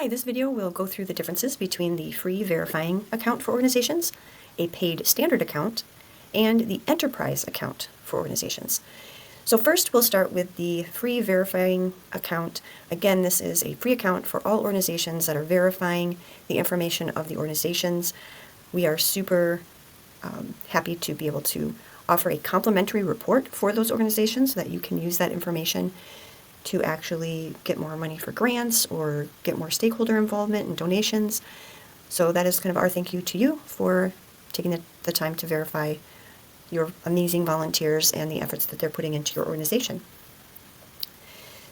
Hi, this video will go through the differences between the free verifying account for organizations, a paid standard account, and the enterprise account for organizations. So first we'll start with the free verifying account. Again, this is a free account for all organizations that are verifying the information of the organizations. We are super happy to be able to offer a complimentary report for those organizations so that you can use that information to actually get more money for grants or get more stakeholder involvement and donations. So that is kind of our thank you to you for taking the time to verify your amazing volunteers and the efforts that they're putting into your organization.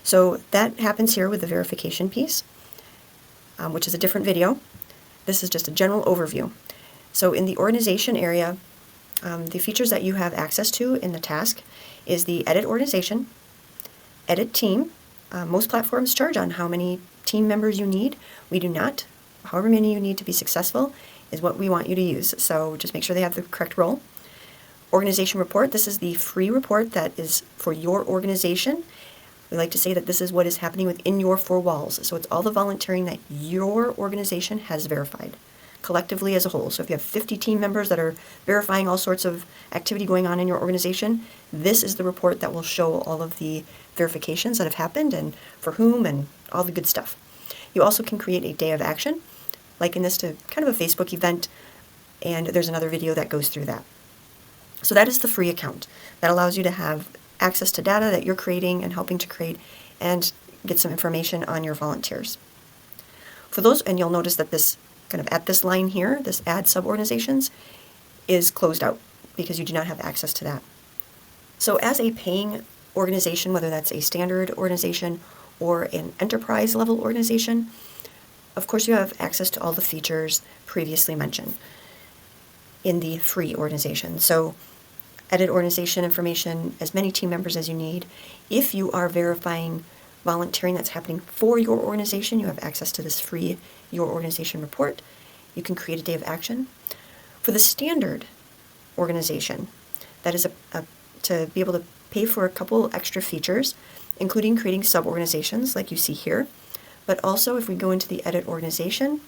So that happens here with the verification piece, which is a different video. This is just a general overview. So in the organization area, the features that you have access to in the task is the edit organization, edit team. Most platforms charge on how many team members you need. We do not. However many you need to be successful is what we want you to use. So just make sure they have the correct role. Organization report. This is the free report that is for your organization. We like to say that this is what is happening within your four walls. So it's all the volunteering that your organization has verified collectively as a whole. So if you have 50 team members that are verifying all sorts of activity going on in your organization, this is the report that will show all of the verifications that have happened and for whom and all the good stuff. You also can create a day of action, liken this to kind of a Facebook event, and there's another video that goes through that. So that is the free account. That allows you to have access to data that you're creating and helping to create and get some information on your volunteers. For those, and you'll notice that this kind of at this line here, this add sub-organizations, is closed out because you do not have access to that. So as a paying organization, whether that's a standard organization or an enterprise level organization, of course you have access to all the features previously mentioned in the free organization. So edit organization information, as many team members as you need. If you are verifying volunteering that's happening for your organization, you have access to this free Your Organization report. You can create a day of action. For the standard organization, that is to be able to pay for a couple extra features, including creating sub-organizations like you see here. But also if we go into the edit organization,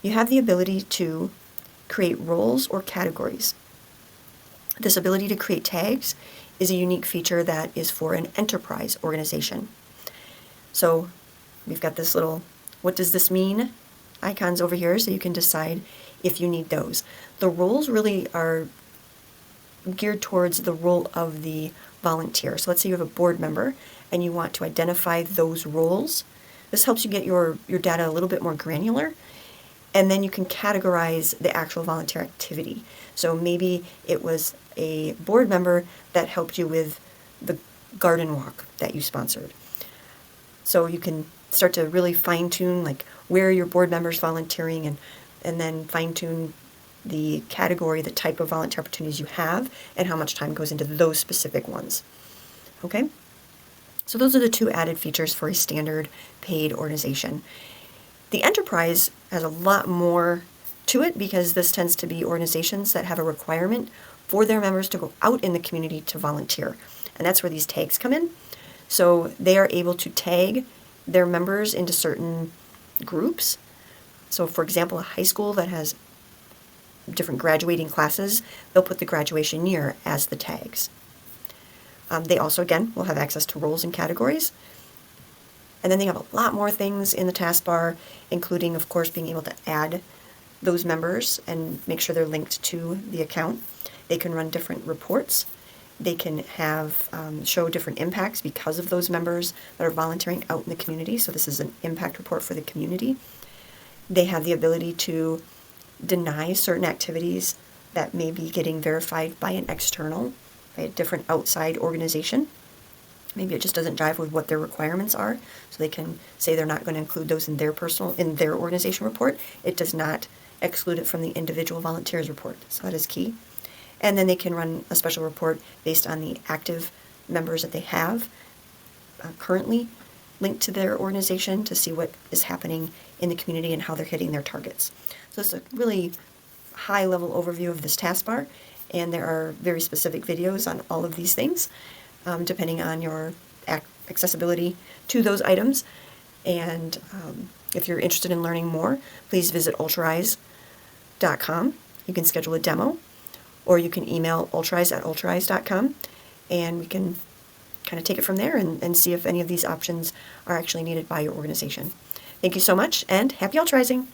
you have the ability to create roles or categories. This ability to create tags is a unique feature that is for an enterprise organization. So we've got this little, what does this mean? Icons over here, so you can decide if you need those. The roles really are geared towards the role of the volunteer. So let's say you have a board member and you want to identify those roles. This helps you get your data a little bit more granular, and then you can categorize the actual volunteer activity. So maybe it was a board member that helped you with the garden walk that you sponsored. So you can start to really fine-tune like where your board members volunteering and then fine-tune the category, the type of volunteer opportunities you have, and how much time goes into those specific ones. Okay? So those are the two added features for a standard paid organization. The enterprise has a lot more to it because this tends to be organizations that have a requirement for their members to go out in the community to volunteer. And that's where these tags come in. So they are able to tag their members into certain groups. So for example, a high school that has different graduating classes, they'll put the graduation year as the tags. They also, again, will have access to roles and categories. And then they have a lot more things in the taskbar, including, of course, being able to add those members and make sure they're linked to the account. They can run different reports. They can have show different impacts because of those members that are volunteering out in the community. So this is an impact report for the community. They have the ability to deny certain activities that may be getting verified by an external, by a different outside organization. Maybe it just doesn't jive with what their requirements are. So they can say they're not going to include those in their organization report. It does not exclude it from the individual volunteers report. So that is key. And then they can run a special report based on the active members that they have currently linked to their organization to see what is happening in the community and how they're hitting their targets. So it's a really high-level overview of this taskbar, and there are very specific videos on all of these things, depending on your accessibility to those items. And if you're interested in learning more, please visit ultralize.com. You can schedule a demo, or you can email ultralize@ultralize.com, and we can kind of take it from there and see if any of these options are actually needed by your organization. Thank you so much, and happy ultrizing!